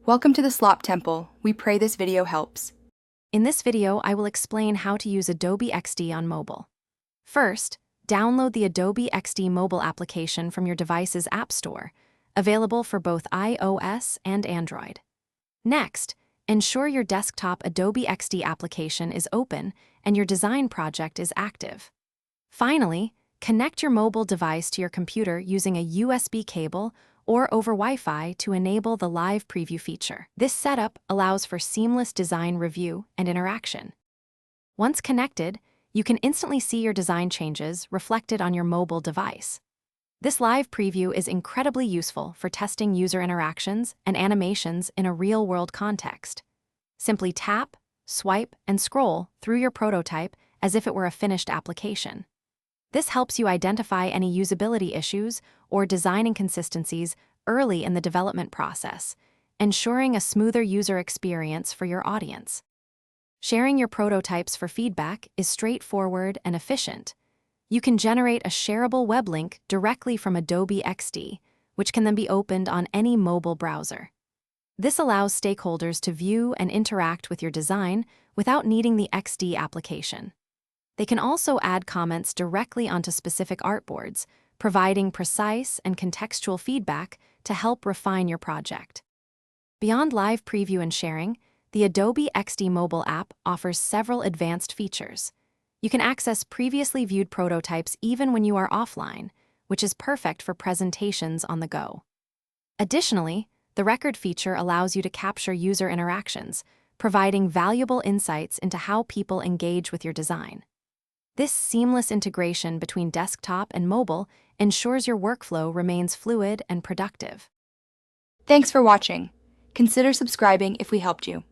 Welcome to the Slop Temple. We pray this video helps. In this video, I will explain how to use Adobe XD on mobile. First, download the Adobe XD mobile application from your device's App Store, available for both iOS and Android. Next, ensure your desktop Adobe XD application is open and your design project is active. Finally, connect your mobile device to your computer using a USB cable or over Wi-Fi to enable the live preview feature. This setup allows for seamless design review and interaction. Once connected, you can instantly see your design changes reflected on your mobile device. This live preview is incredibly useful for testing user interactions and animations in a real-world context. Simply tap, swipe, and scroll through your prototype as if it were a finished application. This helps you identify any usability issues or design inconsistencies early in the development process, ensuring a smoother user experience for your audience. Sharing your prototypes for feedback is straightforward and efficient. You can generate a shareable web link directly from Adobe XD, which can then be opened on any mobile browser. This allows stakeholders to view and interact with your design without needing the XD application. They can also add comments directly onto specific artboards, providing precise and contextual feedback to help refine your project. Beyond live preview and sharing, the Adobe XD mobile app offers several advanced features. You can access previously viewed prototypes even when you are offline, which is perfect for presentations on the go. Additionally, the record feature allows you to capture user interactions, providing valuable insights into how people engage with your design. This seamless integration between desktop and mobile ensures your workflow remains fluid and productive. Thanks for watching. Consider subscribing if we helped you.